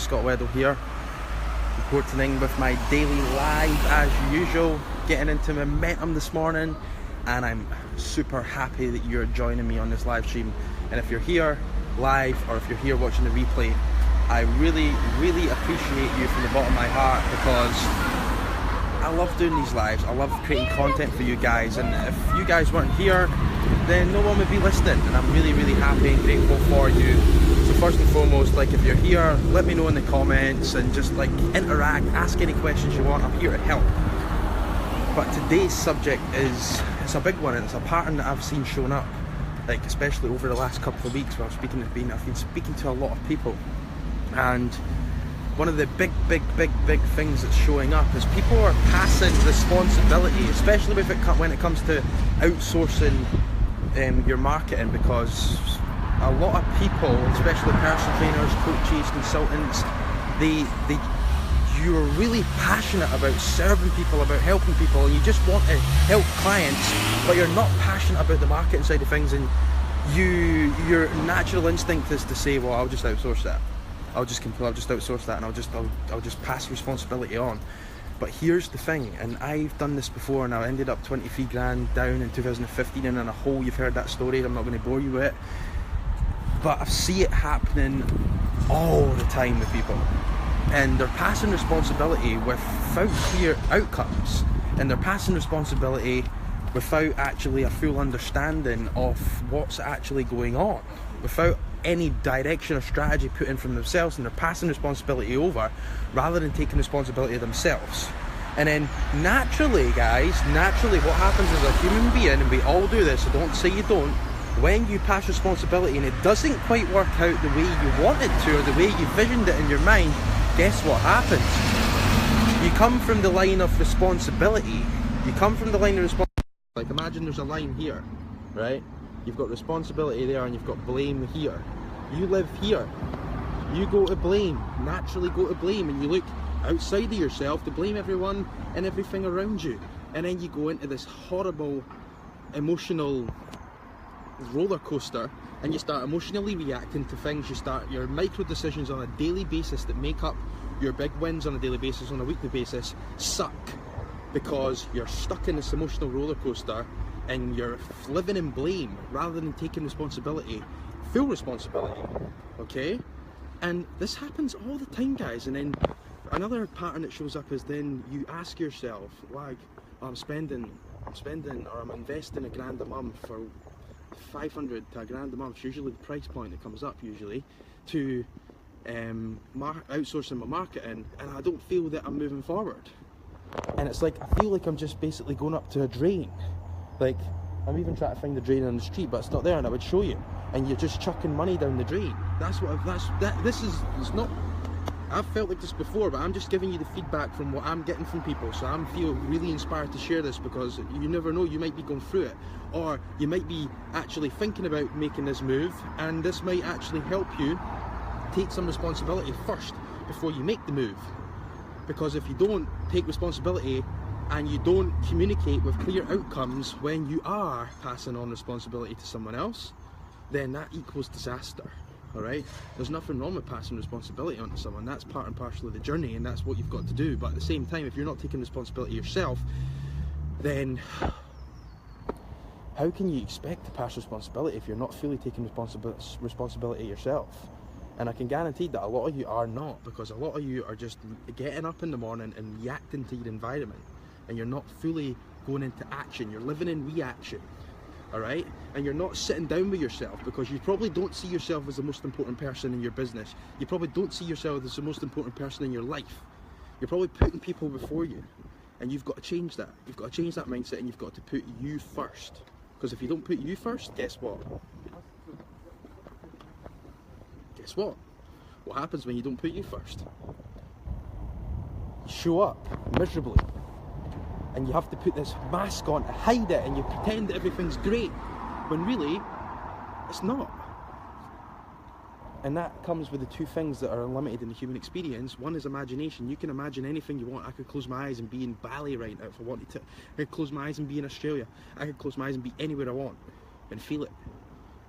Scott Weddle here, reporting with my daily live as usual, getting into momentum this morning, and I'm super happy that you're joining me on this live stream. And if you're here live or if you're here watching the replay, I really appreciate you from the bottom of my heart, because I love doing these lives. I love creating content for you guys, and if you guys weren't here, then no one would be listening, and I'm really happy and grateful for you. So first and foremost, like, if you're here, let me know in the comments and just like interact, ask any questions you want. I'm here to help. But today's subject it's a big one, and it's a pattern that I've seen showing up, like especially over the last couple of weeks where I've been speaking to a lot of people. And one of the big things that's showing up is people are passing responsibility, especially when it comes to outsourcing your marketing, because a lot of people, especially personal trainers, coaches, consultants, you're really passionate about serving people, about helping people, and you just want to help clients, but you're not passionate about the marketing side of things, and your natural instinct is to say, well, I'll just outsource that. I'll just outsource that, and I'll just pass responsibility on. But here's the thing, and I've done this before, and I ended up 23 grand down in 2015 and in a hole. You've heard that story, I'm not going to bore you with it, but I see it happening all the time with people, and they're passing responsibility without clear outcomes, and they're passing responsibility without actually a full understanding of what's actually going on, without any direction or strategy put in from themselves, and they're passing responsibility over rather than taking responsibility themselves. And then naturally, guys, what happens as a human being, and we all do this, so don't say you don't, when you pass responsibility and it doesn't quite work out the way you want it to, or the way you visioned it in your mind, guess what happens? You come from the line of responsibility. Like, imagine there's a line here, right? You've got responsibility there, and you've got blame here. You live here. You go to blame, naturally go to blame, and you look outside of yourself to blame everyone and everything around you. And then you go into this horrible emotional roller coaster, and you start emotionally reacting to things. You start your micro decisions on a daily basis that make up your big wins on a daily basis, on a weekly basis, suck, because you're stuck in this emotional roller coaster, and you're living in blame rather than taking responsibility, full responsibility, okay? And this happens all the time, guys. And then another pattern that shows up is then you ask yourself, like, I'm investing $1 grand a month for 500 to $1 a month, it's usually the price point that comes up usually, to outsourcing my marketing, and I don't feel that I'm moving forward. And it's like, I feel like I'm just basically going up to a drain. Like, I'm even trying to find the drain on the street, but it's not there, and I would show you. And you're just chucking money down the drain. It's not, I've felt like this before, but I'm just giving you the feedback from what I'm getting from people. So I feel really inspired to share this, because you never know, you might be going through it, or you might be actually thinking about making this move, and this might actually help you take some responsibility first before you make the move. Because if you don't take responsibility and you don't communicate with clear outcomes when you are passing on responsibility to someone else, then that equals disaster. Alright? There's nothing wrong with passing responsibility onto someone. That's part and parcel of the journey, and that's what you've got to do. But at the same time, if you're not taking responsibility yourself, then how can you expect to pass responsibility if you're not fully taking responsibility yourself? And I can guarantee that a lot of you are not, because a lot of you are just getting up in the morning and reacting to your environment, and you're not fully going into action. You're living in reaction, alright? And you're not sitting down with yourself, because you probably don't see yourself as the most important person in your business. You probably don't see yourself as the most important person in your life. You're probably putting people before you, and you've got to change that. You've got to change that mindset, and you've got to put you first. Because if you don't put you first, guess what? Guess what? What happens when you don't put you first? You show up miserably, and you have to put this mask on to hide it, and you pretend that everything's great, when really, it's not. And that comes with the two things that are unlimited in the human experience. One is imagination. You can imagine anything you want. I could close my eyes and be in Bali right now if I wanted to. I could close my eyes and be in Australia. I could close my eyes and be anywhere I want and feel it.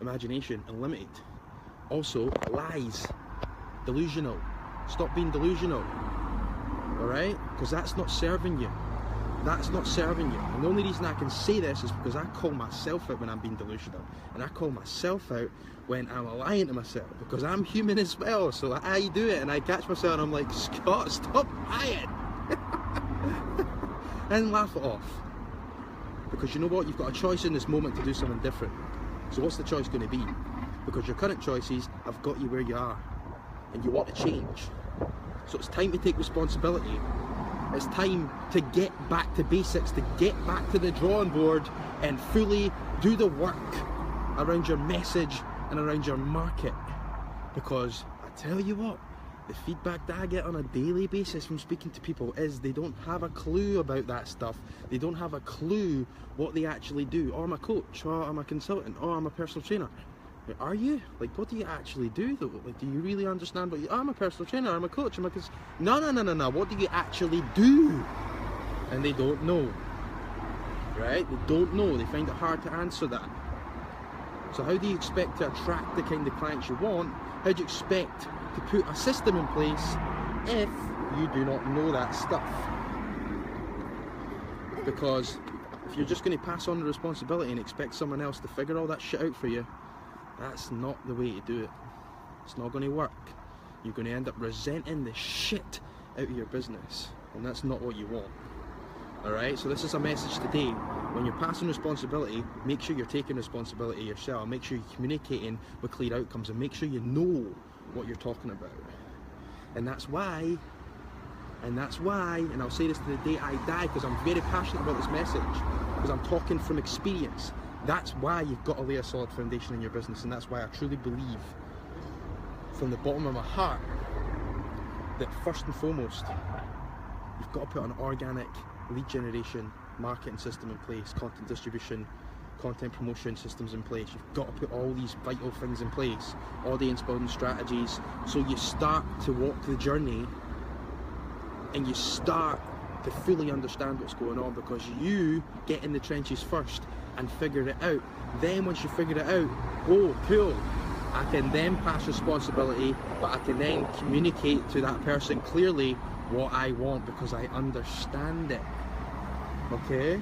Imagination, unlimited. Also, lies, delusional. Stop being delusional. Alright? Because that's not serving you. That's not serving you. And the only reason I can say this is because I call myself out when I'm being delusional. And I call myself out when I'm lying to myself. Because I'm human as well. So I do it and I catch myself and I'm like, Scott, stop lying. And laugh it off. Because you know what? You've got a choice in this moment to do something different. So what's the choice going to be? Because your current choices have got you where you are. And you want to change. So it's time to take responsibility. It's time to get back to basics, to get back to the drawing board and fully do the work around your message and around your market. Because I tell you what, the feedback that I get on a daily basis from speaking to people is they don't have a clue about that stuff. They don't have a clue what they actually do. Oh, I'm a coach. Oh, I'm a consultant. Oh, I'm a personal trainer. Are you? Like, what do you actually do though? Like, do you really understand what you... Oh, I'm a personal trainer, I'm a coach, I'm a... No. What do you actually do? And they don't know. Right? They don't know. They find it hard to answer that. So how do you expect to attract the kind of clients you want? How do you expect to put a system in place if you do not know that stuff? Because if you're just going to pass on the responsibility and expect someone else to figure all that shit out for you, that's not the way to do it. It's not going to work. You're going to end up resenting the shit out of your business, and that's not what you want. Alright, so this is a message today. When you're passing responsibility, make sure you're taking responsibility yourself. Make sure you're communicating with clear outcomes, and make sure you know what you're talking about. And that's why, and I'll say this to the day I die, because I'm very passionate about this message, because I'm talking from experience. That's why you've got to lay a solid foundation in your business, and that's why I truly believe from the bottom of my heart that first and foremost you've got to put an organic lead generation marketing system in place, content distribution, content promotion systems in place. You've got to put all these vital things in place, audience building strategies, so you start to walk the journey and you start to fully understand what's going on, because you get in the trenches first and figure it out. Then once you figure it out, oh cool, I can then pass responsibility, but I can then communicate to that person clearly what I want, because I understand it. Okay?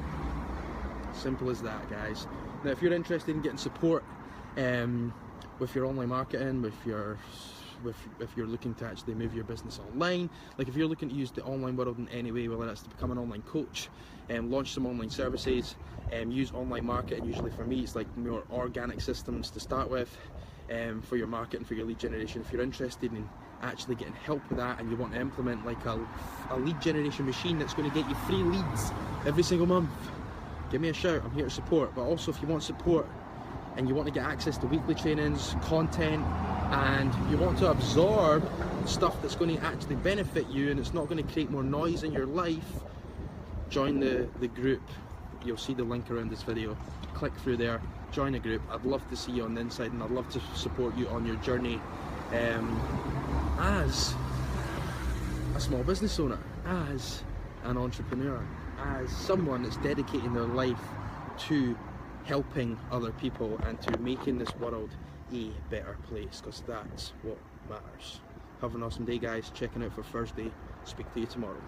Simple as that, guys. Now if you're interested in getting support with your online marketing, if you're looking to actually move your business online, like if you're looking to use the online world in any way, whether that's to become an online coach, launch some online services, use online marketing. Usually for me it's like more organic systems to start with, for your marketing, for your lead generation. If you're interested in actually getting help with that and you want to implement like a lead generation machine that's going to get you free leads every single month, give me a shout. I'm here to support. But also if you want support and you want to get access to weekly trainings, content, and you want to absorb stuff that's going to actually benefit you and it's not going to create more noise in your life, join the group. You'll see the link around this video. Click through there, join a group. I'd love to see you on the inside, and I'd love to support you on your journey as a small business owner, as an entrepreneur, as someone that's dedicating their life to helping other people and to making this world a better place, because that's what matters. Have an awesome day, guys. Checking out for Thursday. Speak to you tomorrow.